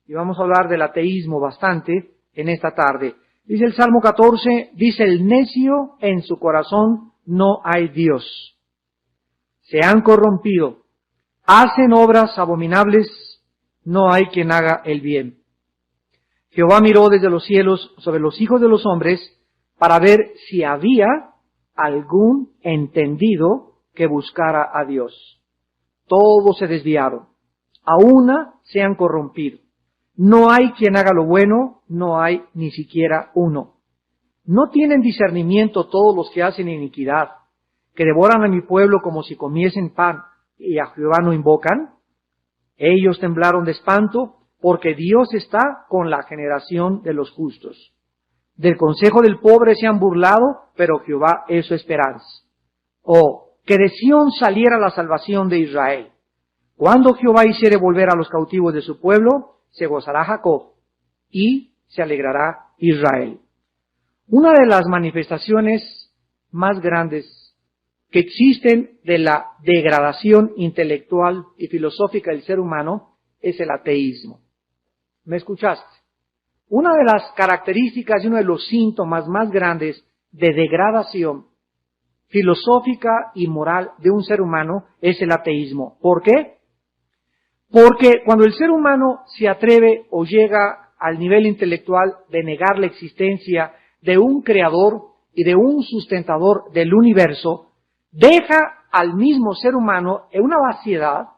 y vamos a hablar del ateísmo bastante en esta tarde. Dice el Salmo 14, dice el necio en su corazón no hay Dios. Se han corrompido, hacen obras abominables, no hay quien haga el bien. Jehová miró desde los cielos sobre los hijos de los hombres para ver si había algún entendido que buscara a Dios. Todos se desviaron, a una se han corrompido. No hay quien haga lo bueno, no hay ni siquiera uno. ¿No tienen discernimiento todos los que hacen iniquidad, que devoran a mi pueblo como si comiesen pan, y a Jehová no invocan? Ellos temblaron de espanto, porque Dios está con la generación de los justos. Del consejo del pobre se han burlado, pero Jehová es su esperanza. Oh, que de Sión saliera la salvación de Israel. Cuando Jehová hiciere volver a los cautivos de su pueblo, se gozará Jacob y se alegrará Israel. Una de las manifestaciones más grandes que existen de la degradación intelectual y filosófica del ser humano es el ateísmo. ¿Me escuchaste? Una de las características y uno de los síntomas más grandes de degradación filosófica y moral de un ser humano es el ateísmo. ¿Por qué? Porque cuando el ser humano se atreve o llega al nivel intelectual de negar la existencia de un creador y de un sustentador del universo, deja al mismo ser humano en una vaciedad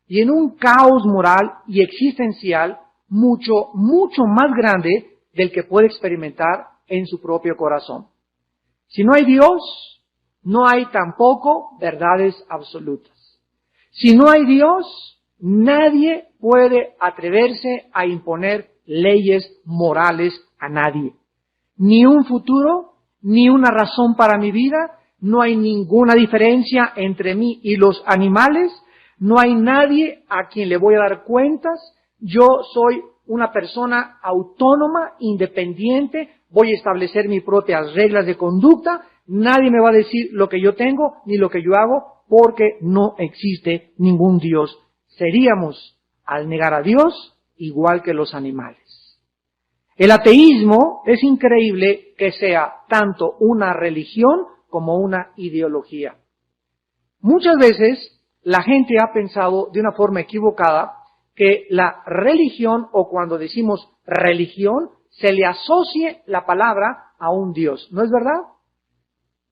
y en un caos moral y existencial mucho más grande del que puede experimentar en su propio corazón. Si no hay Dios, no hay tampoco verdades absolutas. Si no hay Dios, nadie puede atreverse a imponer leyes morales a nadie. Ni un futuro, ni una razón para mi vida, no hay ninguna diferencia entre mí y los animales, no hay nadie a quien le voy a dar cuentas, yo soy una persona autónoma, independiente, voy a establecer mis propias reglas de conducta, nadie me va a decir lo que yo tengo ni lo que yo hago, porque no existe ningún Dios. Seríamos, al negar a Dios, igual que los animales. El ateísmo es increíble que sea tanto una religión como una ideología. Muchas veces la gente ha pensado de una forma equivocada que la religión, o cuando decimos religión, se le asocie la palabra a un Dios. ¿No es verdad?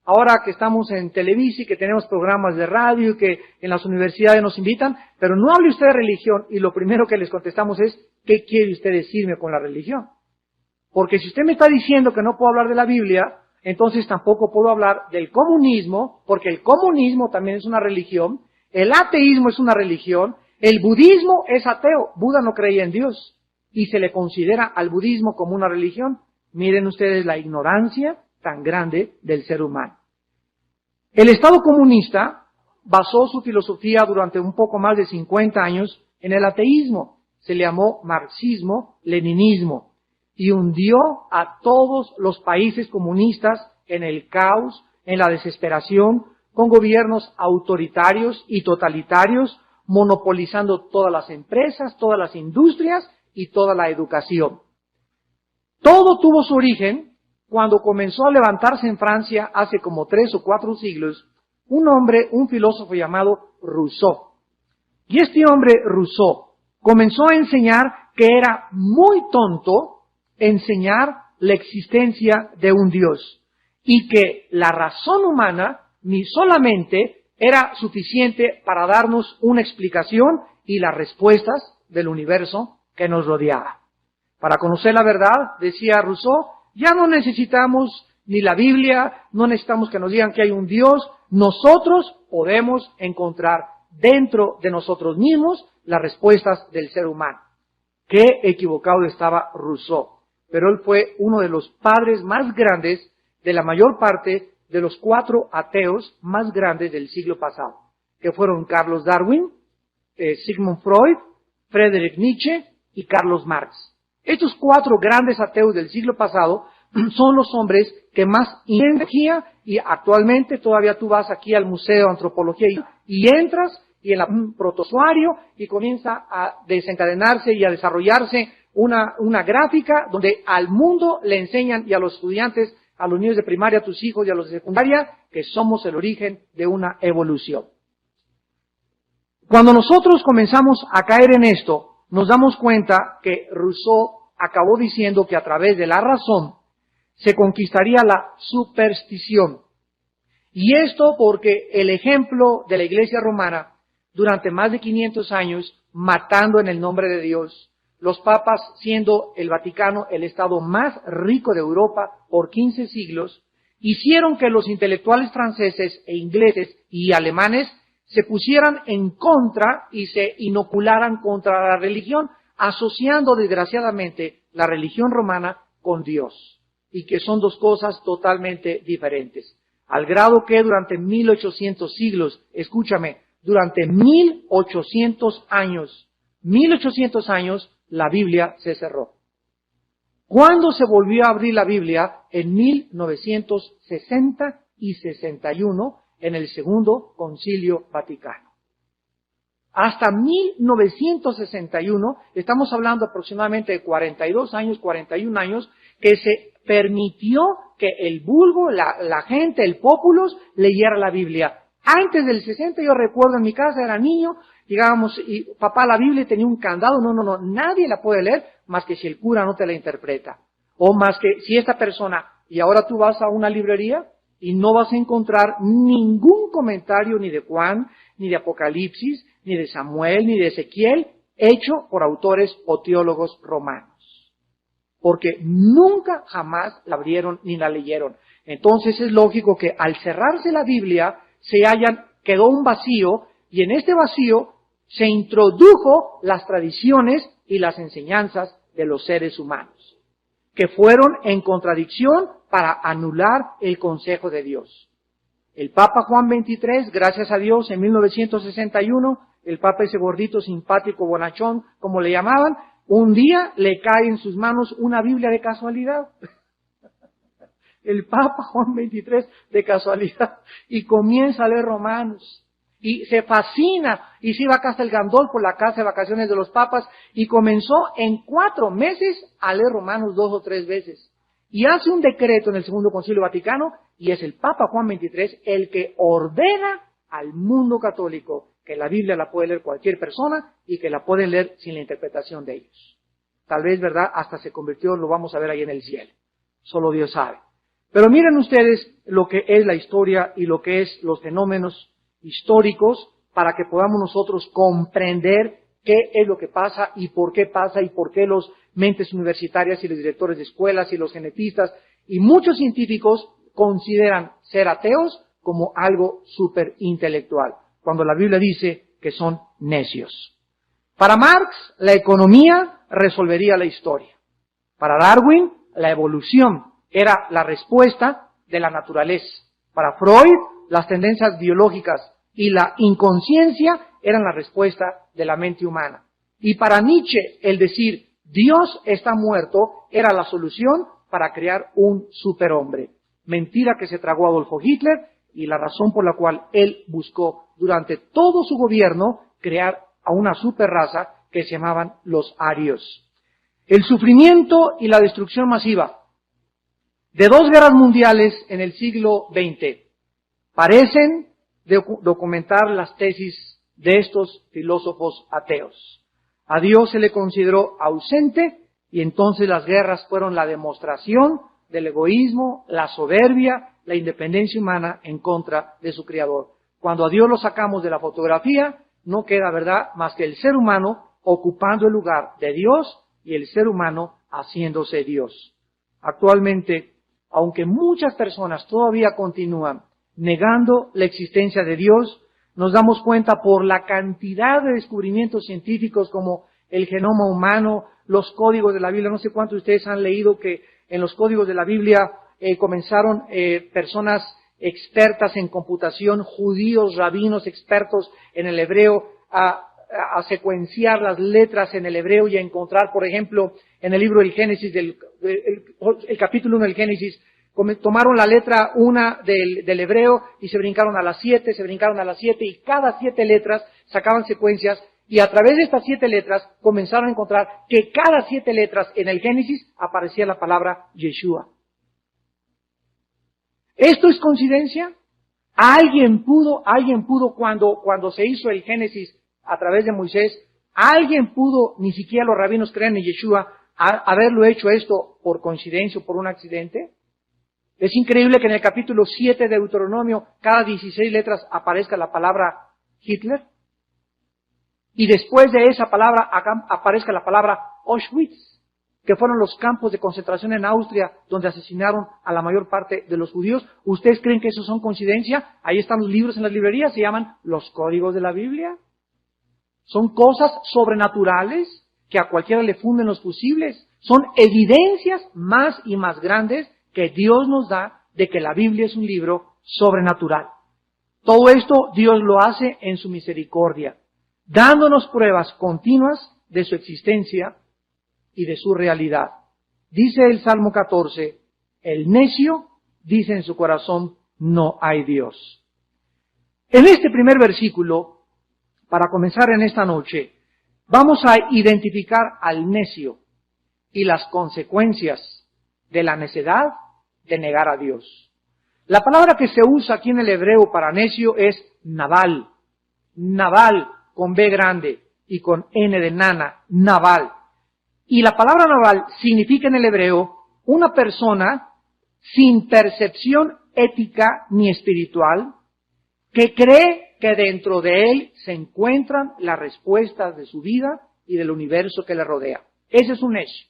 Ahora que estamos en Televisa y que tenemos programas de radio y que en las universidades nos invitan, pero no hable usted de religión y lo primero que les contestamos es, ¿qué quiere usted decirme con la religión? Porque si usted me está diciendo que no puedo hablar de la Biblia, entonces tampoco puedo hablar del comunismo, porque el comunismo también es una religión, el ateísmo es una religión, el budismo es ateo, Buda no creía en Dios y se le considera al budismo como una religión. Miren ustedes la ignorancia tan grande del ser humano. El Estado comunista basó su filosofía durante un poco más de 50 años en el ateísmo. Se le llamó marxismo-leninismo y hundió a todos los países comunistas en el caos, en la desesperación, con gobiernos autoritarios y totalitarios, monopolizando todas las empresas, todas las industrias y toda la educación. Todo tuvo su origen cuando comenzó a levantarse en Francia hace como 3 o 4 siglos, un hombre, un filósofo llamado Rousseau. Y este hombre, Rousseau, comenzó a enseñar que era muy tonto enseñar la existencia de un Dios y que la razón humana ni solamente era suficiente para darnos una explicación y las respuestas del universo que nos rodeaba. Para conocer la verdad, decía Rousseau, ya no necesitamos ni la Biblia, no necesitamos que nos digan que hay un Dios, nosotros podemos encontrar dentro de nosotros mismos las respuestas del ser humano. Qué equivocado estaba Rousseau, pero él fue uno de los padres más grandes de la mayor parte de los 4 ateos más grandes del siglo pasado, que fueron Carlos Darwin, Sigmund Freud, Friedrich Nietzsche y Carlos Marx. Estos 4 grandes ateos del siglo pasado son los hombres que más energía, y actualmente todavía tú vas aquí al Museo de Antropología y entras y en un protozoario, y comienza a desencadenarse y a desarrollarse una gráfica donde al mundo le enseñan, y a los estudiantes, a los niños de primaria, a tus hijos y a los de secundaria, que somos el origen de una evolución. Cuando nosotros comenzamos a caer en esto, nos damos cuenta que Rousseau acabó diciendo que a través de la razón se conquistaría la superstición. Y esto porque el ejemplo de la Iglesia romana, durante más de 500 años, matando en el nombre de Dios, los papas siendo el Vaticano el estado más rico de Europa por 15 siglos, hicieron que los intelectuales franceses e ingleses y alemanes se pusieran en contra y se inocularan contra la religión, asociando desgraciadamente la religión romana con Dios, y que son dos cosas totalmente diferentes. Al grado que durante 1800 siglos, escúchame, durante 1800 años, la Biblia se cerró. ¿Cuándo se volvió a abrir la Biblia? En 1960 y 61, en el Segundo Concilio Vaticano. Hasta 1961, estamos hablando aproximadamente de 42 años, 41 años, que se permitió que el vulgo, la gente, el populus, leyera la Biblia. Antes del 60, yo recuerdo en mi casa, era niño, llegábamos y papá, la Biblia tenía un candado, no, nadie la puede leer más que si el cura no te la interpreta. O más que si esta persona, y ahora tú vas a una librería y no vas a encontrar ningún comentario ni de Juan, ni de Apocalipsis, ni de Samuel, ni de Ezequiel, hecho por autores o teólogos romanos. Porque nunca jamás la abrieron ni la leyeron. Entonces es lógico que al cerrarse la Biblia quedó un vacío, y en este vacío se introdujo las tradiciones y las enseñanzas de los seres humanos, que fueron en contradicción para anular el consejo de Dios. El Papa Juan XXIII, gracias a Dios, en 1961, el Papa ese gordito, simpático, bonachón, como le llamaban, un día le cae en sus manos una Biblia de casualidad. El Papa Juan XXIII de casualidad, y comienza a leer Romanos. Y se fascina, y se iba a Castel Gandolfo, la casa de vacaciones de los papas, y comenzó en 4 meses a leer Romanos 2 o 3 veces. Y hace un decreto en el Segundo Concilio Vaticano, y es el Papa Juan XXIII el que ordena al mundo católico que la Biblia la puede leer cualquier persona y que la pueden leer sin la interpretación de ellos. Tal vez, ¿verdad?, hasta se convirtió, lo vamos a ver ahí en el cielo. Solo Dios sabe. Pero miren ustedes lo que es la historia y lo que es los fenómenos históricos para que podamos nosotros comprender qué es lo que pasa y por qué los mentes universitarias y los directores de escuelas y los genetistas y muchos científicos consideran ser ateos como algo súper intelectual, cuando la Biblia dice que son necios. Para Marx, la economía resolvería la historia. Para Darwin, la evolución era la respuesta de la naturaleza. Para Freud, las tendencias biológicas y la inconsciencia eran la respuesta de la mente humana. Y para Nietzsche, el decir Dios está muerto era la solución para crear un superhombre. Mentira que se tragó Adolfo Hitler y la razón por la cual él buscó durante todo su gobierno crear a una superraza que se llamaban los arios. El sufrimiento y la destrucción masiva de 2 guerras mundiales en el siglo XX parecen documentar las tesis de estos filósofos ateos. A Dios se le consideró ausente y entonces las guerras fueron la demostración del egoísmo, la soberbia, la independencia humana en contra de su Creador. Cuando a Dios lo sacamos de la fotografía, no queda, ¿verdad?, más que el ser humano ocupando el lugar de Dios y el ser humano haciéndose Dios. Actualmente, aunque muchas personas todavía continúan negando la existencia de Dios, nos damos cuenta por la cantidad de descubrimientos científicos como el genoma humano, los códigos de la Biblia. No sé cuántos de ustedes han leído que en los códigos de la Biblia comenzaron personas expertas en computación, judíos, rabinos expertos en el hebreo, a secuenciar las letras en el hebreo y a encontrar, por ejemplo, en el libro del Génesis, el capítulo 1 del Génesis, Tomaron la letra 1 del hebreo y se brincaron a las 7, y cada 7 letras sacaban secuencias, y a través de estas 7 letras comenzaron a encontrar que cada 7 letras en el Génesis aparecía la palabra Yeshua. ¿Esto es coincidencia? Alguien pudo cuando se hizo el Génesis a través de Moisés, alguien pudo, ni siquiera los rabinos creen en Yeshua, haberlo hecho esto por coincidencia o por un accidente. Es increíble que en el capítulo 7 de Deuteronomio, cada 16 letras aparezca la palabra Hitler, y después de esa palabra aparezca la palabra Auschwitz, que fueron los campos de concentración en Austria donde asesinaron a la mayor parte de los judíos. ¿Ustedes creen que eso son coincidencia? Ahí están los libros en las librerías, se llaman los códigos de la Biblia. Son cosas sobrenaturales que a cualquiera le funden los fusibles. Son evidencias más y más grandes que Dios nos da de que la Biblia es un libro sobrenatural. Todo esto Dios lo hace en su misericordia, dándonos pruebas continuas de su existencia y de su realidad. Dice el Salmo 14, el necio dice en su corazón, no hay Dios. En este primer versículo, para comenzar en esta noche, vamos a identificar al necio y las consecuencias de la necedad de negar a Dios. La palabra que se usa aquí en el hebreo para necio es Nabal. Nabal con B grande y con N de nana, Nabal. Y la palabra Nabal significa en el hebreo una persona sin percepción ética ni espiritual, que cree que dentro de él se encuentran las respuestas de su vida y del universo que le rodea. Ese es un necio.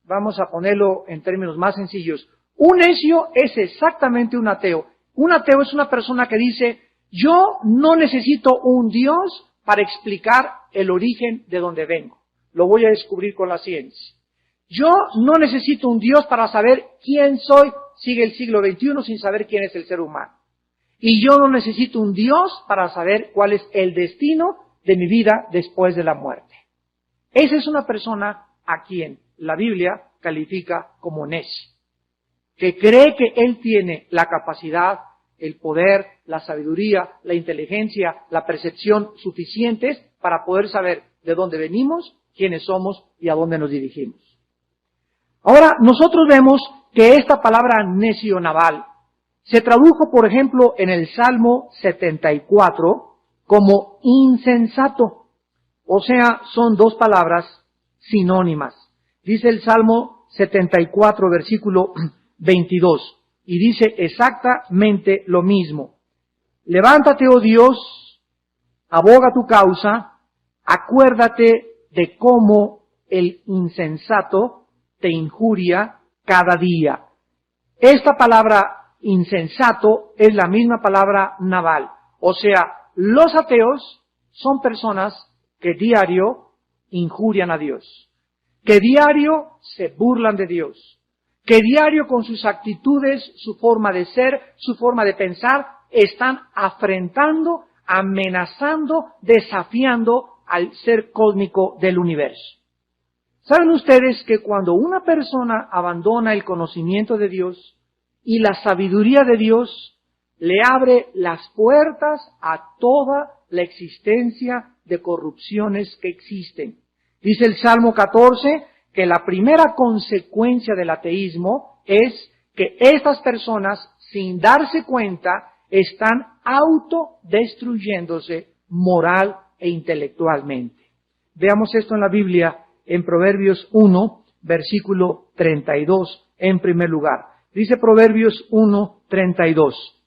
Vamos a ponerlo en términos más sencillos. Un necio es exactamente un ateo. Un ateo es una persona que dice, yo no necesito un Dios para explicar el origen de donde vengo. Lo voy a descubrir con la ciencia. Yo no necesito un Dios para saber quién soy. Sigue el siglo XXI sin saber quién es el ser humano. Y yo no necesito un Dios para saber cuál es el destino de mi vida después de la muerte. Esa es una persona a quien la Biblia califica como necio, que cree que él tiene la capacidad, el poder, la sabiduría, la inteligencia, la percepción suficientes para poder saber de dónde venimos, quiénes somos y a dónde nos dirigimos. Ahora, nosotros vemos que esta palabra necio Nabal se tradujo, por ejemplo, en el Salmo 74 como insensato. O sea, son dos palabras sinónimas. Dice el Salmo 74, versículo 22, y dice exactamente lo mismo. Levántate, oh Dios, aboga tu causa, acuérdate de cómo el insensato te injuria cada día. Esta palabra insensato es la misma palabra Nabal. O sea, los ateos son personas que diario injurian a Dios, que diario se burlan de Dios, que diario con sus actitudes, su forma de ser, su forma de pensar, están afrentando, amenazando, desafiando al ser cósmico del universo. ¿Saben ustedes que cuando una persona abandona el conocimiento de Dios y la sabiduría de Dios, le abre las puertas a toda la existencia de corrupciones que existen? Dice el Salmo 14 que la primera consecuencia del ateísmo es que estas personas, sin darse cuenta, están autodestruyéndose moral e intelectualmente. Veamos esto en la Biblia, en Proverbios 1, versículo 32, en primer lugar. Dice Proverbios 1, 32.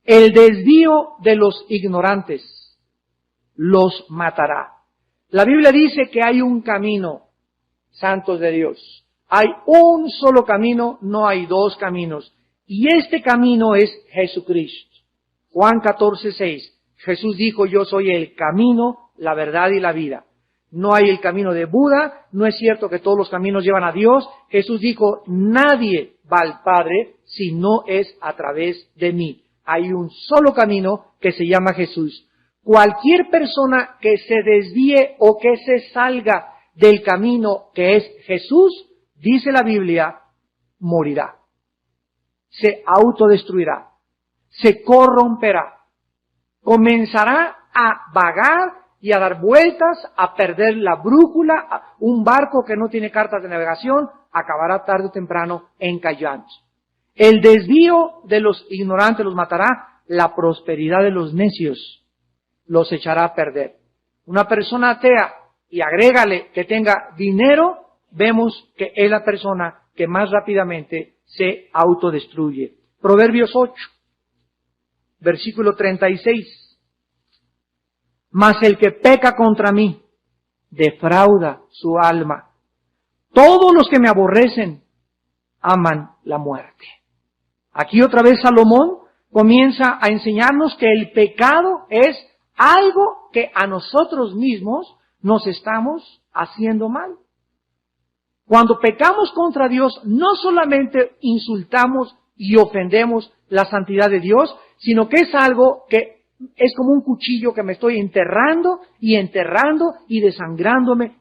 El desvío de los ignorantes los matará. La Biblia dice que hay un camino, santos de Dios. Hay un solo camino, no hay dos caminos. Y este camino es Jesucristo. Juan 14, 6. Jesús dijo, yo soy el camino, la verdad y la vida. No hay el camino de Buda, no es cierto que todos los caminos llevan a Dios. Jesús dijo, nadie va al Padre si no es a través de mí. Hay un solo camino que se llama Jesús. Cualquier persona que se desvíe o que se salga del camino que es Jesús, dice la Biblia, morirá. se autodestruirá, se corromperá, comenzará a vagar y a dar vueltas, a perder la brújula. Un barco que no tiene cartas de navegación acabará tarde o temprano encallando. El desvío de los ignorantes los matará, la prosperidad de los necios los echará a perder. Una persona atea, y agrégale que tenga dinero, vemos que es la persona que más rápidamente se autodestruye. Proverbios 8, versículo 36. Mas el que peca contra mí, defrauda su alma. Todos los que me aborrecen, aman la muerte. Aquí otra vez Salomón comienza a enseñarnos que el pecado es algo que a nosotros mismos nos estamos haciendo mal. Cuando pecamos contra Dios, no solamente insultamos y ofendemos la santidad de Dios, sino que es algo que es como un cuchillo que me estoy enterrando y desangrándome.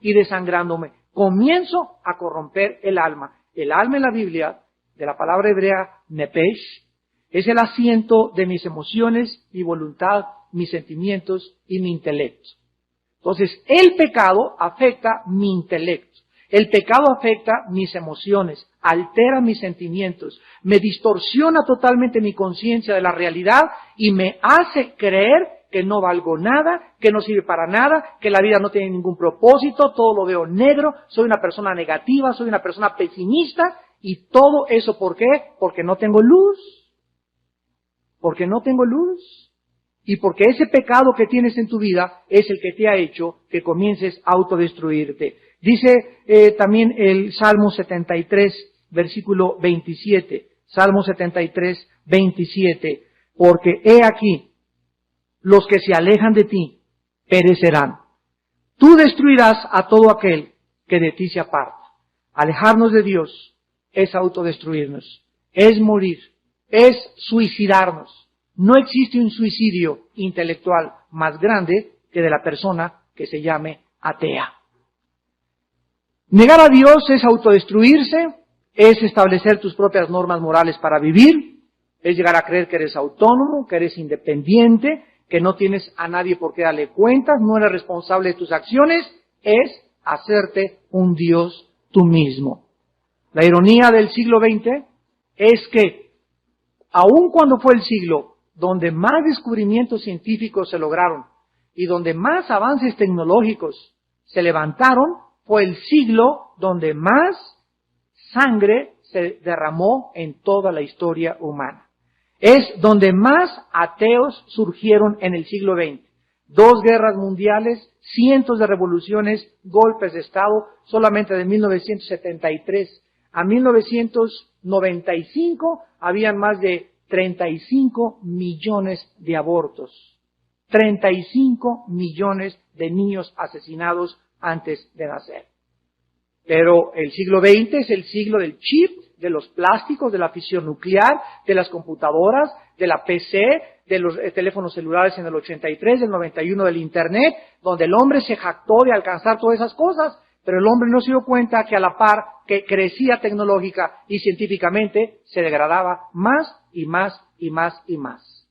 Comienzo a corromper el alma. El alma en la Biblia, de la palabra hebrea nepesh, es el asiento de mis emociones, mi voluntad, mis sentimientos y mi intelecto. Entonces, el pecado afecta mi intelecto. El pecado afecta mis emociones, altera mis sentimientos, me distorsiona totalmente mi conciencia de la realidad y me hace creer que no valgo nada, que no sirve para nada, que la vida no tiene ningún propósito, todo lo veo negro, soy una persona negativa, soy una persona pesimista, y todo eso, ¿por qué? Porque no tengo luz. Porque no tengo luz. Y porque ese pecado que tienes en tu vida es el que te ha hecho que comiences a autodestruirte. Dice también el Salmo 73, versículo 27. Salmo 73, 27. Porque he aquí, los que se alejan de ti perecerán. Tú destruirás a todo aquel que de ti se aparta. Alejarnos de Dios es autodestruirnos, es morir, es suicidarnos. No existe un suicidio intelectual más grande que de la persona que se llame atea. Negar a Dios es autodestruirse, es establecer tus propias normas morales para vivir, es llegar a creer que eres autónomo, que eres independiente, que no tienes a nadie por qué darle cuentas, no eres responsable de tus acciones, es hacerte un Dios tú mismo. La ironía del siglo XX es que, aun cuando fue el siglo donde más descubrimientos científicos se lograron y donde más avances tecnológicos se levantaron, fue el siglo donde más sangre se derramó en toda la historia humana. Es donde más ateos surgieron en el siglo XX. 2 guerras mundiales, cientos de revoluciones, golpes de Estado, solamente de 1973 a 1995 habían más de 35 millones de abortos, 35 millones de niños asesinados antes de nacer. Pero el siglo XX es el siglo del chip, de los plásticos, de la fisión nuclear, de las computadoras, de la PC, de los teléfonos celulares en el 83, del 91 del Internet, donde el hombre se jactó de alcanzar todas esas cosas, pero el hombre no se dio cuenta que a la par que crecía tecnológica y científicamente, se degradaba más y más y más y más.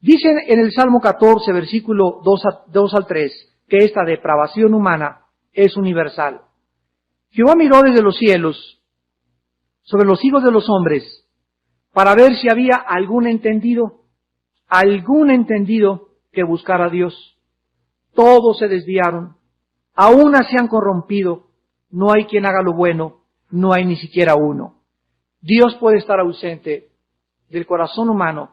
Dicen en el Salmo 14, versículo 2 al 3, que esta depravación humana es universal. Jehová miró desde los cielos sobre los hijos de los hombres para ver si había algún entendido que buscara a Dios. Todos se desviaron, aún se han corrompido, no hay quien haga lo bueno, no hay ni siquiera uno. Dios puede estar ausente del corazón humano,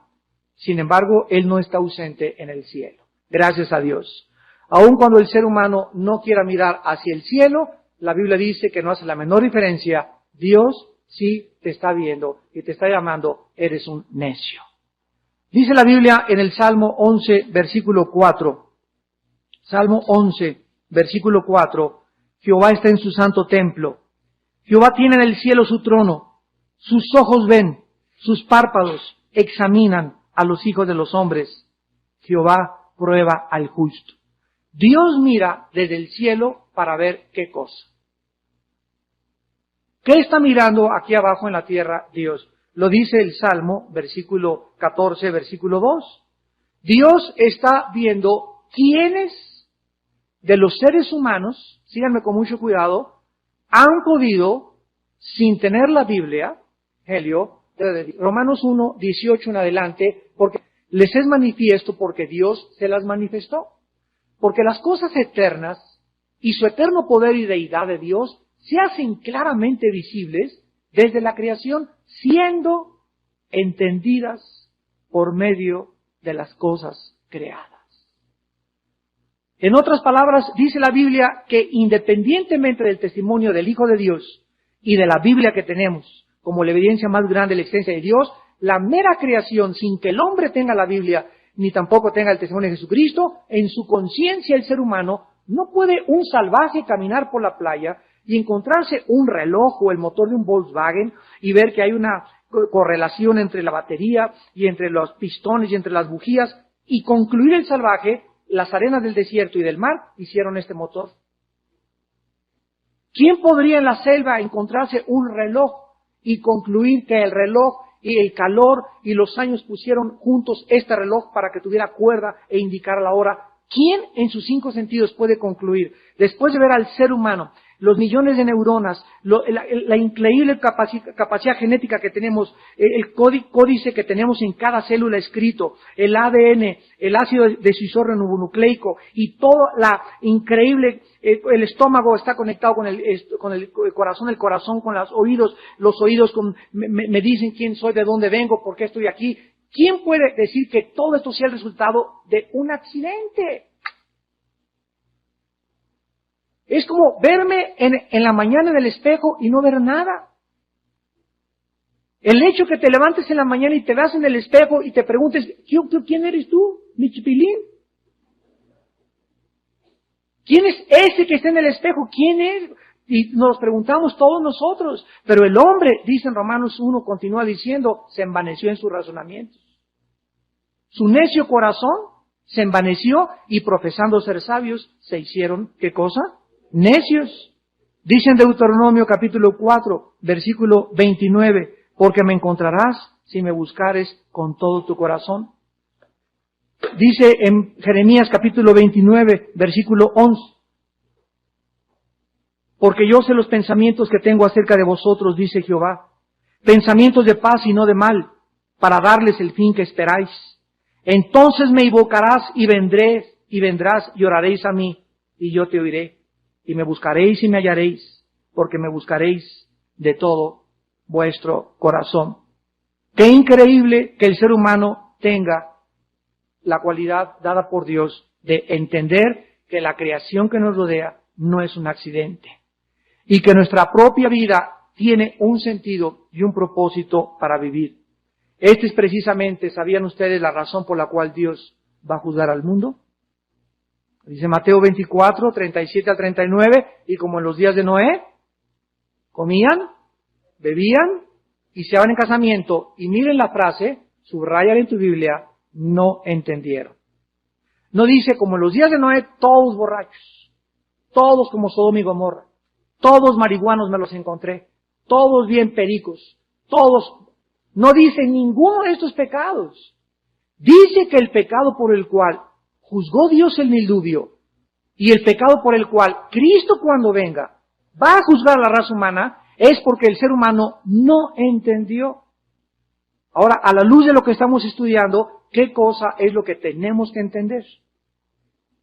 sin embargo, Él no está ausente en el cielo. Gracias a Dios. Aun cuando el ser humano no quiera mirar hacia el cielo, la Biblia dice que no hace la menor diferencia. Dios sí te está viendo y te está llamando, eres un necio. Dice la Biblia en el Salmo 11, versículo 4. Salmo 11, versículo 4. Jehová está en su santo templo. Jehová tiene en el cielo su trono. Sus ojos ven, sus párpados examinan a los hijos de los hombres. Jehová prueba al justo. Dios mira desde el cielo para ver qué cosa. ¿Qué está mirando aquí abajo en la tierra Dios? Lo dice el Salmo, versículo 14, versículo 2. Dios está viendo quiénes de los seres humanos, síganme con mucho cuidado, han podido, sin tener la Biblia, Helio, Romanos 1, 18 en adelante, porque les es manifiesto porque Dios se las manifestó. Porque las cosas eternas y su eterno poder y deidad de Dios se hacen claramente visibles desde la creación, siendo entendidas por medio de las cosas creadas. En otras palabras, dice la Biblia que independientemente del testimonio del Hijo de Dios y de la Biblia que tenemos como la evidencia más grande de la existencia de Dios, la mera creación, sin que el hombre tenga la Biblia ni tampoco tenga el testimonio de Jesucristo, en su conciencia el ser humano no puede un salvaje caminar por la playa y encontrarse un reloj o el motor de un Volkswagen y ver que hay una correlación entre la batería y entre los pistones y entre las bujías y concluir el salvaje, las arenas del desierto y del mar hicieron este motor. ¿Quién podría en la selva encontrarse un reloj y concluir que el reloj y el calor y los años pusieron juntos este reloj para que tuviera cuerda e indicara la hora? ¿Quién en sus 5 sentidos puede concluir, después de ver al ser humano, los millones de neuronas, la increíble capacidad genética que tenemos, el códice que tenemos en cada célula escrito, el ADN, el ácido desoxirribonucleico y toda la increíble, el estómago está conectado con el corazón con los oídos me dicen quién soy, de dónde vengo, por qué estoy aquí. ¿Quién puede decir que todo esto sea el resultado de un accidente? Es como verme en la mañana en el espejo y no ver nada. El hecho que te levantes en la mañana y te veas en el espejo y te preguntes, ¿quién eres tú, mi chipilín? ¿Quién es ese que está en el espejo? ¿Quién es? Y nos preguntamos todos nosotros. Pero el hombre, dice en Romanos 1, continúa diciendo, se envaneció en sus razonamientos. Su necio corazón se envaneció y profesando ser sabios, se hicieron, ¿qué cosa? Necios. Dice en Deuteronomio capítulo 4, versículo 29, porque me encontrarás si me buscares con todo tu corazón. Dice en Jeremías capítulo 29, versículo 11, porque yo sé los pensamientos que tengo acerca de vosotros, dice Jehová, pensamientos de paz y no de mal, para darles el fin que esperáis. Entonces me invocarás y vendrás y oraréis a mí, y yo te oiré, y me buscaréis y me hallaréis, porque me buscaréis de todo vuestro corazón. Qué increíble que el ser humano tenga la cualidad dada por Dios de entender que la creación que nos rodea no es un accidente, y que nuestra propia vida tiene un sentido y un propósito para vivir. Este es precisamente, ¿sabían ustedes la razón por la cual Dios va a juzgar al mundo? Dice Mateo 24, 37 al 39, y como en los días de Noé, comían, bebían y se iban en casamiento. Y miren la frase, subráyala en tu Biblia, no entendieron. No dice como en los días de Noé, todos borrachos, todos como Sodoma y Gomorra, todos marihuanos me los encontré, todos bien pericos, todos. No dice ninguno de estos pecados. Dice que el pecado por el cual juzgó Dios el diluvio y el pecado por el cual Cristo cuando venga va a juzgar a la raza humana es porque el ser humano no entendió. Ahora, a la luz de lo que estamos estudiando, ¿qué cosa es lo que tenemos que entender?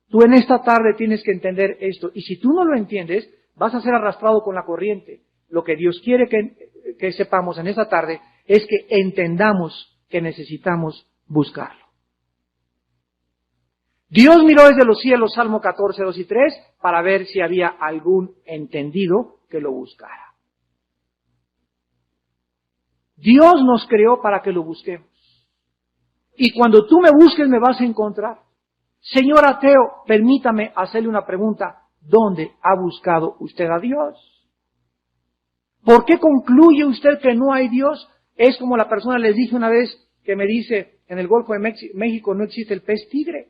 Tú en esta tarde tienes que entender esto. Y si tú no lo entiendes, vas a ser arrastrado con la corriente. Lo que Dios quiere que sepamos en esta tarde es que entendamos que necesitamos buscarlo. Dios miró desde los cielos, Salmo 14, 2 y 3, para ver si había algún entendido que lo buscara. Dios nos creó para que lo busquemos. Y cuando tú me busques me vas a encontrar. Señor ateo, permítame hacerle una pregunta. ¿Dónde ha buscado usted a Dios? ¿Por qué concluye usted que no hay Dios? Es como la persona les dije una vez que me dice, en el Golfo de México no existe el pez tigre.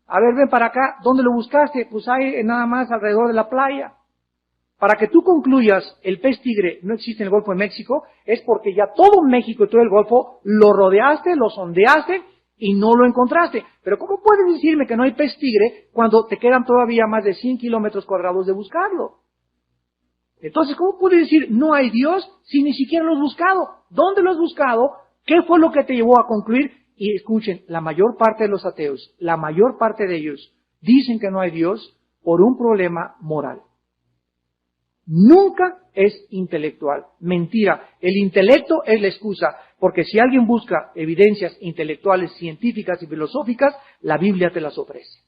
A ver, ven para acá, ¿dónde lo buscaste? Pues hay nada más alrededor de la playa. Para que tú concluyas el pez tigre no existe en el Golfo de México, es porque ya todo México y todo el Golfo lo rodeaste, lo sondeaste y no lo encontraste. Pero ¿cómo puedes decirme que no hay pez tigre cuando te quedan todavía más de 100 kilómetros cuadrados de buscarlo? Entonces, ¿cómo puedes decir no hay Dios si ni siquiera lo has buscado? ¿Dónde lo has buscado? ¿Qué fue lo que te llevó a concluir? Y escuchen, la mayor parte de los ateos, la mayor parte de ellos, dicen que no hay Dios por un problema moral. Nunca es intelectual. Mentira. El intelecto es la excusa, porque si alguien busca evidencias intelectuales, científicas y filosóficas, la Biblia te las ofrece.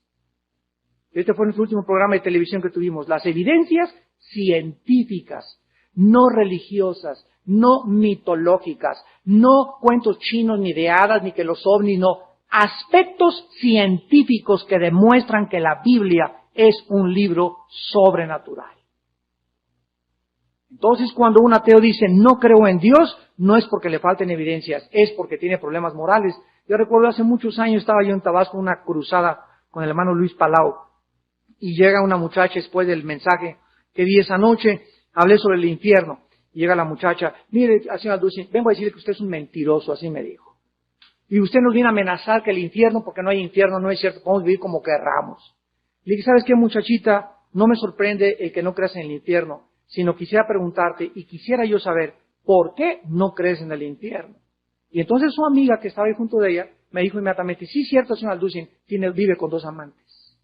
Este fue nuestro último programa de televisión que tuvimos. Las evidencias científicas, no religiosas, no mitológicas, no cuentos chinos, ni de hadas, ni que los ovnis, no. Aspectos científicos que demuestran que la Biblia es un libro sobrenatural. Entonces, cuando un ateo dice, no creo en Dios, no es porque le falten evidencias, es porque tiene problemas morales. Yo recuerdo hace muchos años estaba yo en Tabasco, una cruzada con el hermano Luis Palau, y llega una muchacha después del mensaje que vi esa noche, hablé sobre el infierno, y llega la muchacha, mire, señora Dulce, vengo a decirle que usted es un mentiroso, así me dijo. Y usted nos viene a amenazar que el infierno, porque no hay infierno, no es cierto, podemos vivir como querramos. Le dije, ¿sabes qué, muchachita? No me sorprende el que no creas en el infierno, sino quisiera preguntarte y quisiera yo saber por qué no crees en el infierno. Y entonces su amiga que estaba ahí junto de ella me dijo inmediatamente, sí, cierto, señor Alducin, vive con 2 amantes.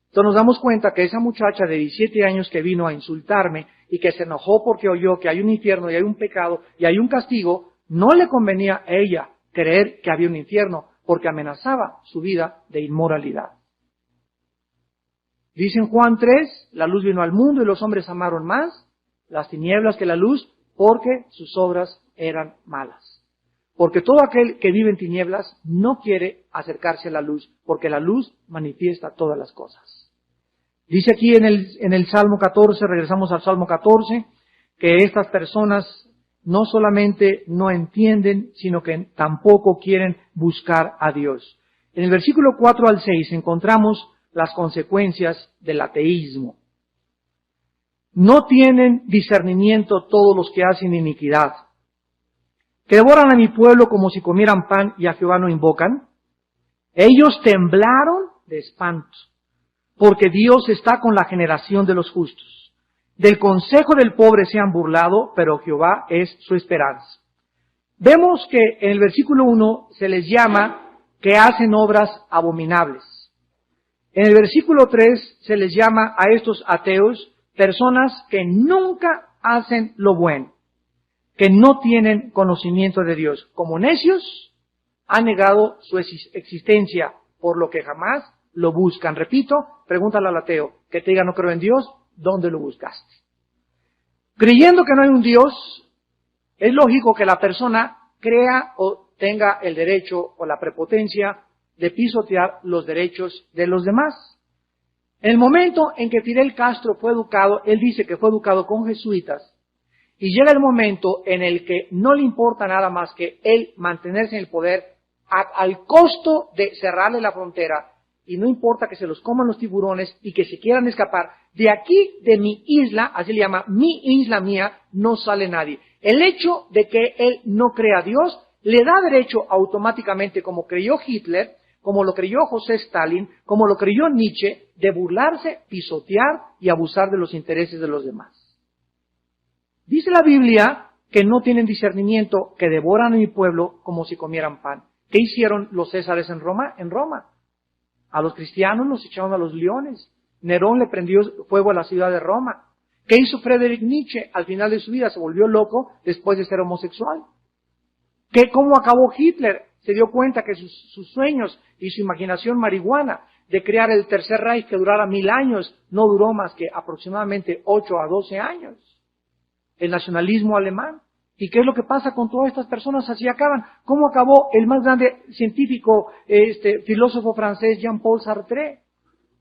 Entonces nos damos cuenta que esa muchacha de 17 años que vino a insultarme y que se enojó porque oyó que hay un infierno y hay un pecado y hay un castigo, no le convenía a ella creer que había un infierno porque amenazaba su vida de inmoralidad. Dice en Juan 3, la luz vino al mundo y los hombres amaron más las tinieblas que la luz porque sus obras eran malas. Porque todo aquel que vive en tinieblas no quiere acercarse a la luz, porque la luz manifiesta todas las cosas. Dice aquí en el Salmo 14, regresamos al Salmo 14, que estas personas no solamente no entienden, sino que tampoco quieren buscar a Dios. En el versículo 4 al 6 encontramos las consecuencias del ateísmo. No tienen discernimiento todos los que hacen iniquidad, que devoran a mi pueblo como si comieran pan y a Jehová no invocan. Ellos temblaron de espanto, porque Dios está con la generación de los justos. Del consejo del pobre se han burlado, pero Jehová es su esperanza. Vemos que en el versículo 1 se les llama que hacen obras abominables. En el versículo 3 se les llama a estos ateos personas que nunca hacen lo bueno, que no tienen conocimiento de Dios. Como necios, han negado su existencia, por lo que jamás lo buscan. Repito, pregúntale al ateo, que te diga no creo en Dios, ¿dónde lo buscaste? Creyendo que no hay un Dios, es lógico que la persona crea o tenga el derecho o la prepotencia de pisotear los derechos de los demás. En el momento en que Fidel Castro fue educado, él dice que fue educado con jesuitas, y llega el momento en el que no le importa nada más que él mantenerse en el poder al costo de cerrarle la frontera, y no importa que se los coman los tiburones y que se quieran escapar. De aquí, de mi isla, así le llama, mi isla mía, no sale nadie. El hecho de que él no crea a Dios le da derecho automáticamente, como creyó Hitler, como lo creyó José Stalin, como lo creyó Nietzsche, de burlarse, pisotear y abusar de los intereses de los demás. Dice la Biblia que no tienen discernimiento, que devoran a mi pueblo como si comieran pan. ¿Qué hicieron los césares en Roma? A los cristianos los echaron a los leones. Nerón le prendió fuego a la ciudad de Roma. ¿Qué hizo Friedrich Nietzsche? Al final de su vida se volvió loco después de ser homosexual. ¿Cómo acabó Hitler? Se dio cuenta que sus sueños y su imaginación marihuana de crear el Tercer Reich que durara 1000 años no duró más que aproximadamente 8 a 12 años. El nacionalismo alemán. ¿Y qué es lo que pasa con todas estas personas? Así acaban. ¿Cómo acabó el más grande científico, filósofo francés Jean-Paul Sartre,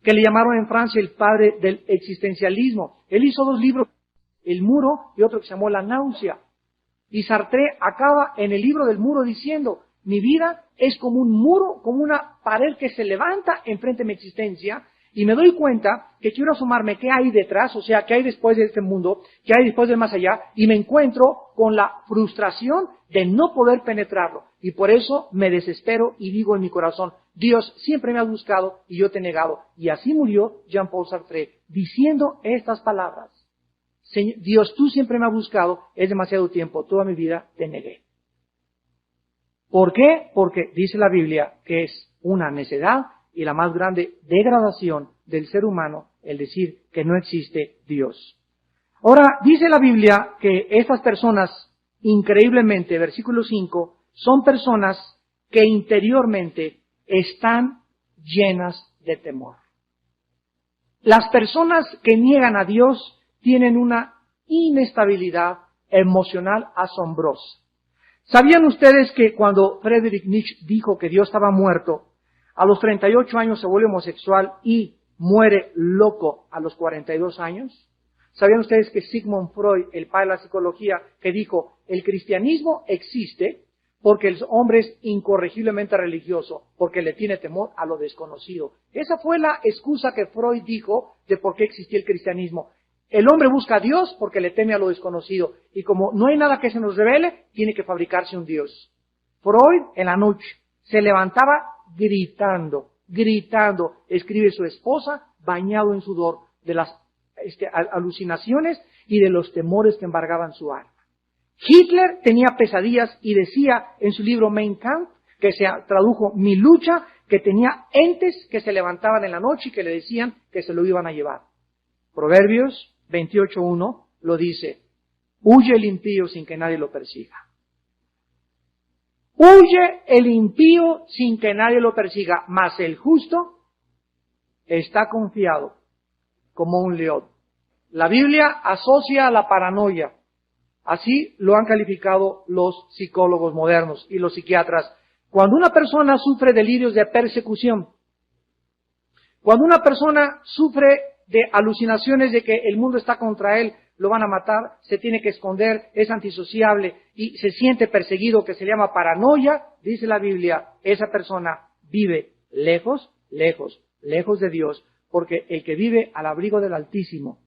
que le llamaron en Francia el padre del existencialismo? Él hizo 2 libros, El Muro y otro que se llamó La Náusea. Y Sartre acaba en el libro del Muro diciendo, mi vida es como un muro, como una pared que se levanta enfrente de mi existencia, Y me doy cuenta que quiero asomarme qué hay detrás, o sea, qué hay después de este mundo, qué hay después del más allá, y me encuentro con la frustración de no poder penetrarlo. Y por eso me desespero y digo en mi corazón, Dios, siempre me has buscado y yo te he negado. Y así murió Jean-Paul Sartre, diciendo estas palabras. Dios, tú siempre me has buscado, es demasiado tiempo, toda mi vida te negué. ¿Por qué? Porque dice la Biblia que es una necedad y la más grande degradación del ser humano el decir que no existe Dios. Ahora, dice la Biblia que estas personas, increíblemente, versículo 5, son personas que interiormente están llenas de temor. Las personas que niegan a Dios tienen una inestabilidad emocional asombrosa. ¿Sabían ustedes que cuando Friedrich Nietzsche dijo que Dios estaba muerto, a los 38 años se vuelve homosexual y muere loco a los 42 años? ¿Sabían ustedes que Sigmund Freud, el padre de la psicología, que dijo, el cristianismo existe porque el hombre es incorregiblemente religioso, porque le tiene temor a lo desconocido? Esa fue la excusa que Freud dijo de por qué existía el cristianismo. El hombre busca a Dios porque le teme a lo desconocido. Y como no hay nada que se nos revele, tiene que fabricarse un Dios. Freud, en la noche, se levantaba gritando, escribe su esposa, bañado en sudor de las alucinaciones y de los temores que embargaban su alma. Hitler tenía pesadillas y decía en su libro Mein Kampf, que se tradujo Mi lucha, que tenía entes que se levantaban en la noche y que le decían que se lo iban a llevar. Proverbios 28:1 lo dice, huye el impío sin que nadie lo persiga. Huye el impío sin que nadie lo persiga, mas el justo está confiado como un león. La Biblia asocia a la paranoia, así lo han calificado los psicólogos modernos y los psiquiatras. Cuando una persona sufre delirios de persecución, cuando una persona sufre de alucinaciones de que el mundo está contra él, lo van a matar, se tiene que esconder, es antisociable y se siente perseguido, que se llama paranoia, dice la Biblia, esa persona vive lejos de Dios, porque el que vive al abrigo del Altísimo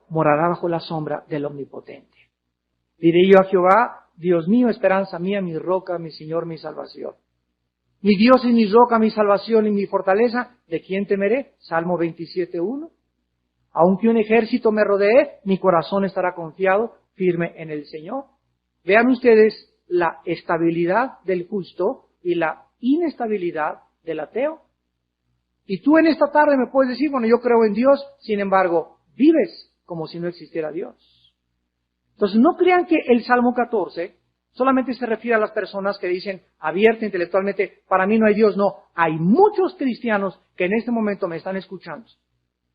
morará bajo la sombra del Omnipotente. Diré yo a Jehová, Dios mío, esperanza mía, mi roca, mi Señor, mi salvación. Mi Dios es mi roca, mi salvación y mi fortaleza, ¿de quién temeré? Salmo 27:1. Aunque un ejército me rodee, mi corazón estará confiado, firme en el Señor. Vean ustedes la estabilidad del justo y la inestabilidad del ateo. Y tú en esta tarde me puedes decir, bueno, yo creo en Dios, sin embargo, vives como si no existiera Dios. Entonces, no crean que el Salmo 14 solamente se refiere a las personas que dicen abierta intelectualmente, para mí no hay Dios. No, hay muchos cristianos que en este momento me están escuchando.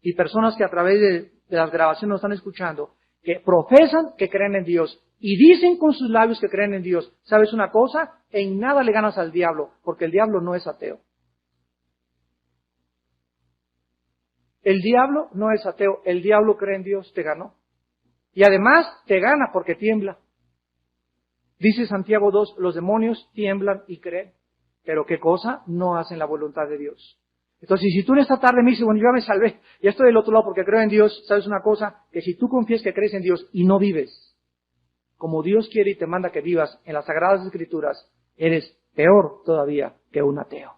Y personas que a través de las grabaciones nos están escuchando, que profesan que creen en Dios y dicen con sus labios que creen en Dios. ¿Sabes una cosa? En nada le ganas al diablo, porque el diablo no es ateo. El diablo no es ateo, el diablo cree en Dios, te ganó. Y además te gana porque tiembla. Dice Santiago 2, los demonios tiemblan y creen. Pero ¿qué cosa? No hacen la voluntad de Dios. Entonces, si tú en esta tarde me dices, bueno, yo ya me salvé, ya estoy del otro lado porque creo en Dios, ¿sabes una cosa? Que si tú confías que crees en Dios y no vives como Dios quiere y te manda que vivas en las Sagradas Escrituras, eres peor todavía que un ateo.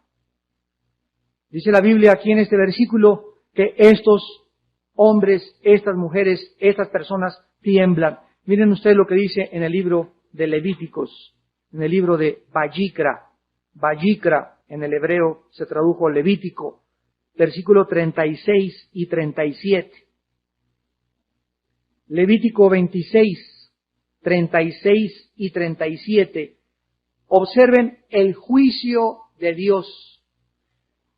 Dice la Biblia aquí en este versículo que estos hombres, estas mujeres, estas personas tiemblan. Miren ustedes lo que dice en el libro de Levíticos, en el libro de Vayikra. Vayikra en el hebreo se tradujo Levítico, versículo 36 y 37. Levítico 26, 36 y 37. Observen el juicio de Dios.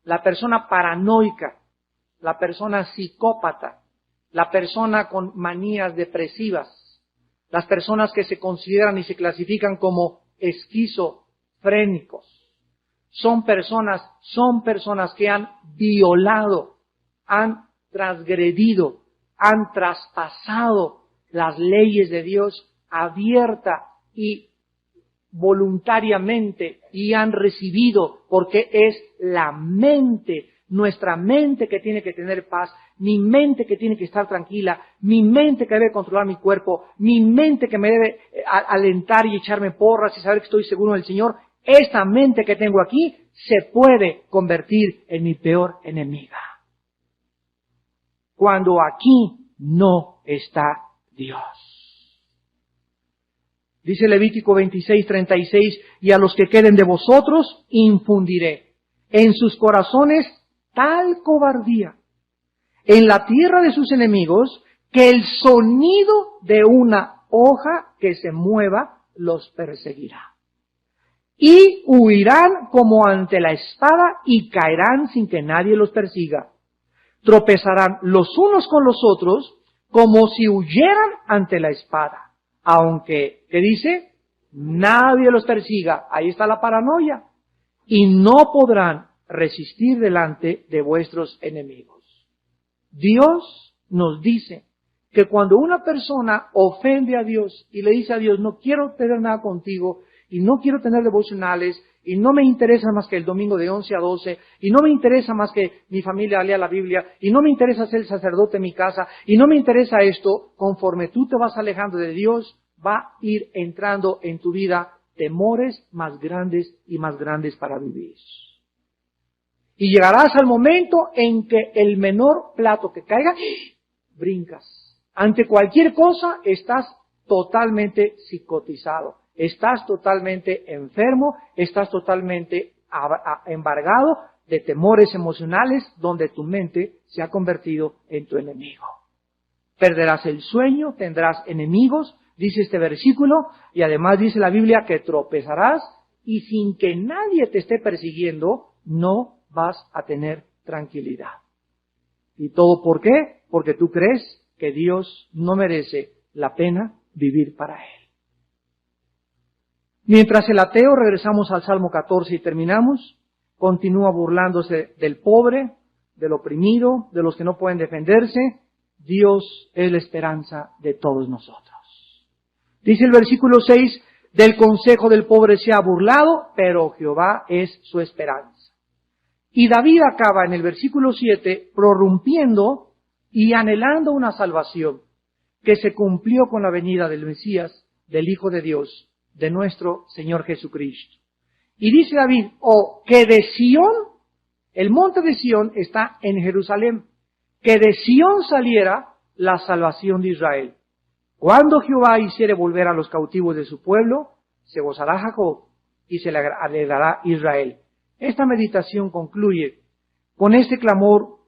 La persona paranoica, la persona psicópata, la persona con manías depresivas, las personas que se consideran y se clasifican como esquizofrénicos. Son personas que han violado, han transgredido, han traspasado las leyes de Dios abierta y voluntariamente y han recibido, porque es la mente nuestra mente que tiene que tener paz, mi mente que tiene que estar tranquila, mi mente que debe controlar mi cuerpo, mi mente que me debe alentar y echarme porras y saber que estoy seguro del Señor, esta mente que tengo aquí se puede convertir en mi peor enemiga. Cuando aquí no está Dios. Dice Levítico 26:36, y a los que queden de vosotros infundiré en sus corazones tal cobardía en la tierra de sus enemigos, que el sonido de una hoja que se mueva los perseguirá. Y huirán como ante la espada y caerán sin que nadie los persiga. Tropezarán los unos con los otros como si huyeran ante la espada. Aunque, ¿qué dice? Nadie los persiga. Ahí está la paranoia. Y no podrán resistir delante de vuestros enemigos. Dios nos dice que cuando una persona ofende a Dios y le dice a Dios, no quiero tener nada contigo, y no quiero tener devocionales, y no me interesa más que el domingo de 11 a 12, y no me interesa más que mi familia lea la Biblia, y no me interesa ser el sacerdote en mi casa, y no me interesa esto, conforme tú te vas alejando de Dios, va a ir entrando en tu vida temores más grandes y más grandes para vivir. Y llegarás al momento en que el menor plato que caiga, brincas. Ante cualquier cosa estás totalmente psicotizado. Estás totalmente enfermo, estás totalmente embargado de temores emocionales donde tu mente se ha convertido en tu enemigo. Perderás el sueño, tendrás enemigos, dice este versículo, y además dice la Biblia que tropezarás y sin que nadie te esté persiguiendo, no vas a tener tranquilidad. ¿Y todo por qué? Porque tú crees que Dios no merece la pena vivir para Él. Mientras el ateo, regresamos al Salmo 14 y terminamos, continúa burlándose del pobre, del oprimido, de los que no pueden defenderse. Dios es la esperanza de todos nosotros. Dice el versículo 6, del consejo del pobre se ha burlado, pero Jehová es su esperanza. Y David acaba en el versículo 7 prorrumpiendo y anhelando una salvación que se cumplió con la venida del Mesías, del Hijo de Dios, de nuestro Señor Jesucristo. Y dice David, que de Sión, el monte de Sión está en Jerusalén, que de Sión saliera la salvación de Israel. Cuando Jehová hiciere volver a los cautivos de su pueblo, se gozará Jacob y se le alegrará Israel. Esta meditación concluye con este clamor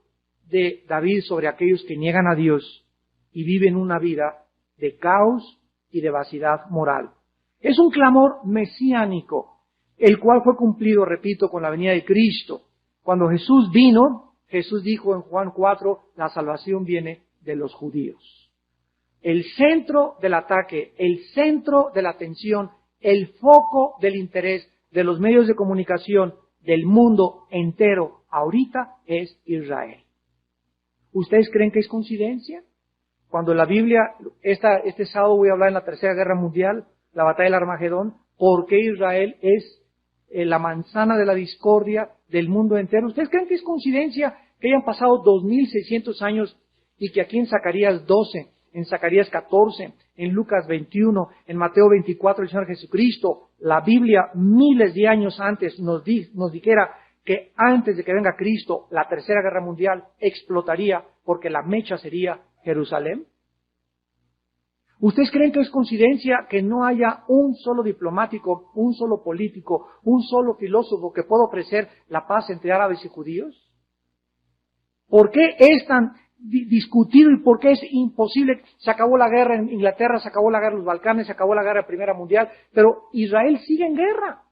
de David sobre aquellos que niegan a Dios y viven una vida de caos y de vacidad moral. Es un clamor mesiánico, el cual fue cumplido, repito, con la venida de Cristo. Cuando Jesús vino, Jesús dijo en Juan 4, la salvación viene de los judíos. El centro del ataque, el centro de la atención, el foco del interés de los medios de comunicación del mundo entero ahorita es Israel. ¿Ustedes creen que es coincidencia? Cuando la Biblia, este sábado voy a hablar en la Tercera Guerra Mundial, la batalla del Armagedón, ¿por qué Israel es la manzana de la discordia del mundo entero? ¿Ustedes creen que es coincidencia que hayan pasado 2600 años y que aquí en Zacarías 12, en Zacarías 14, en Lucas 21, en Mateo 24, el Señor Jesucristo, la Biblia miles de años antes nos dijera que antes de que venga Cristo, la Tercera Guerra Mundial explotaría porque la mecha sería Jerusalén? ¿Ustedes creen que es coincidencia que no haya un solo diplomático, un solo político, un solo filósofo que pueda ofrecer la paz entre árabes y judíos? ¿Por qué es tan discutido y por qué es imposible? Se acabó la guerra en Inglaterra, se acabó la guerra en los Balcanes, se acabó la guerra Primera Mundial, pero Israel sigue en guerra.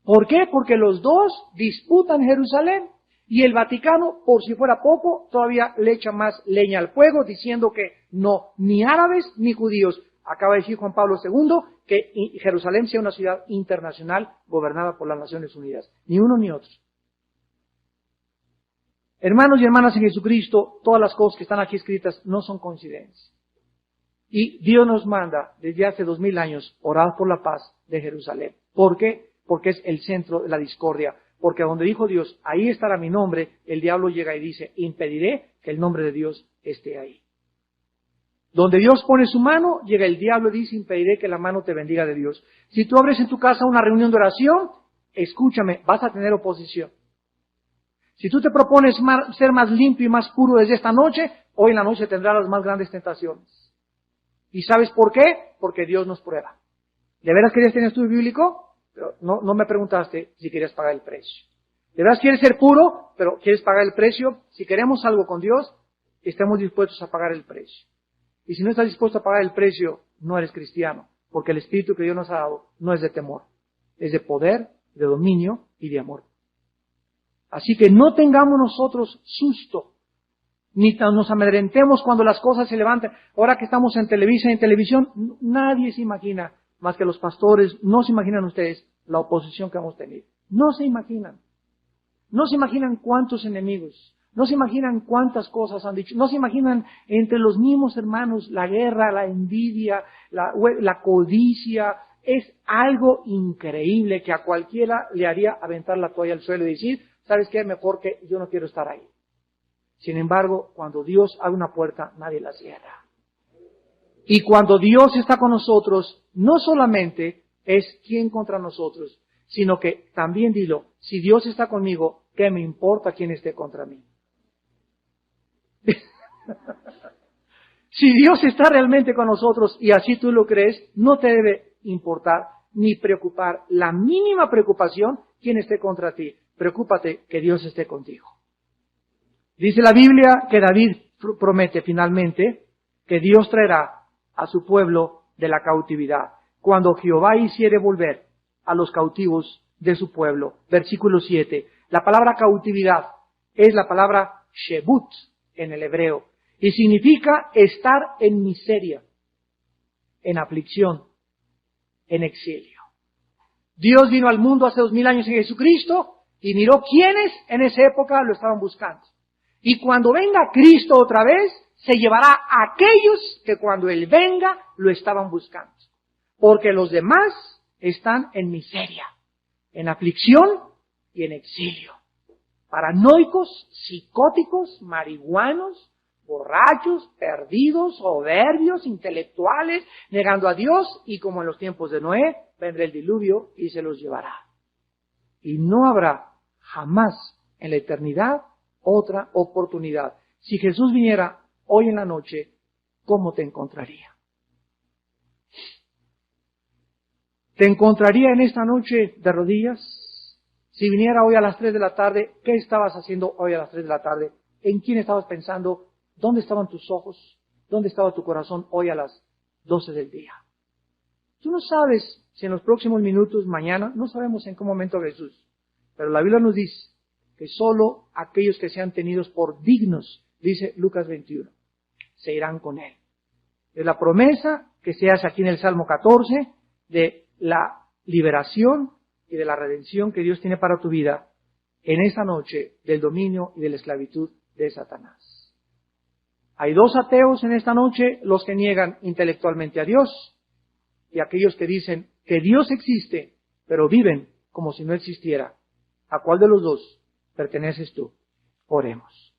¿Por qué? Porque los dos disputan Jerusalén y el Vaticano, por si fuera poco, todavía le echa más leña al fuego diciendo que no, ni árabes ni judíos. Acaba de decir Juan Pablo II que Jerusalén sea una ciudad internacional gobernada por las Naciones Unidas. Ni uno ni otro. Hermanos y hermanas en Jesucristo, todas las cosas que están aquí escritas no son coincidencias. Y Dios nos manda desde hace 2000 años orar por la paz de Jerusalén. ¿Por qué? Porque es el centro de la discordia. Porque donde dijo Dios, ahí estará mi nombre, el diablo llega y dice, impediré que el nombre de Dios esté ahí. Donde Dios pone su mano, llega el diablo y dice, impediré que la mano te bendiga de Dios. Si tú abres en tu casa una reunión de oración, escúchame, vas a tener oposición. Si tú te propones ser más limpio y más puro desde esta noche, hoy en la noche tendrás las más grandes tentaciones. ¿Y sabes por qué? Porque Dios nos prueba. ¿De veras querías tener estudio bíblico? Pero no me preguntaste si querías pagar el precio. ¿De veras quieres ser puro, pero quieres pagar el precio? Si queremos algo con Dios, estemos dispuestos a pagar el precio. Y si no estás dispuesto a pagar el precio, no eres cristiano, porque el espíritu que Dios nos ha dado no es de temor, es de poder, de dominio y de amor. Así que no tengamos nosotros susto, ni nos amedrentemos cuando las cosas se levantan. Ahora que estamos en televisión, nadie se imagina, más que los pastores, no se imaginan ustedes la oposición que hemos tenido. No se imaginan. No se imaginan cuántos enemigos. No se imaginan cuántas cosas han dicho. No se imaginan entre los mismos hermanos la guerra, la envidia, la codicia. Es algo increíble que a cualquiera le haría aventar la toalla al suelo y decir, ¿sabes qué? Mejor que yo no quiero estar ahí. Sin embargo, cuando Dios abre una puerta, nadie la cierra. Y cuando Dios está con nosotros, no solamente es quién contra nosotros, sino que también dilo, si Dios está conmigo, ¿qué me importa quién esté contra mí? Si Dios está realmente con nosotros y así tú lo crees, no te debe importar ni preocupar, la mínima preocupación, quién esté contra ti. Preocúpate que Dios esté contigo. Dice la Biblia que David promete finalmente que Dios traerá a su pueblo de la cautividad, cuando Jehová hiciere volver a los cautivos de su pueblo. Versículo 7. La palabra cautividad es la palabra shebut en el hebreo y significa estar en miseria, en aflicción, en exilio. Dios vino al mundo hace 2000 años en Jesucristo y miró quiénes en esa época lo estaban buscando. Y cuando venga Cristo otra vez, se llevará a aquellos que cuando Él venga lo estaban buscando. Porque los demás están en miseria, en aflicción y en exilio. Paranoicos, psicóticos, marihuanos, borrachos, perdidos, soberbios, intelectuales, negando a Dios, y como en los tiempos de Noé, vendrá el diluvio y se los llevará. Y no habrá jamás en la eternidad otra oportunidad. Si Jesús viniera hoy en la noche, ¿cómo te encontraría? ¿Te encontraría en esta noche de rodillas? Si viniera hoy a las 3 de la tarde, ¿qué estabas haciendo hoy a las 3 de la tarde? ¿En quién estabas pensando? ¿Dónde estaban tus ojos? ¿Dónde estaba tu corazón hoy a las 12 del día? Tú no sabes si en los próximos minutos, mañana, no sabemos en qué momento Jesús. Pero la Biblia nos dice que solo aquellos que sean tenidos por dignos, dice Lucas 21, se irán con Él. Es la promesa que se hace aquí en el Salmo 14 de la liberación y de la redención que Dios tiene para tu vida en esta noche del dominio y de la esclavitud de Satanás. Hay dos ateos en esta noche, los que niegan intelectualmente a Dios y aquellos que dicen que Dios existe, pero viven como si no existiera. ¿A cuál de los dos perteneces tú? Oremos.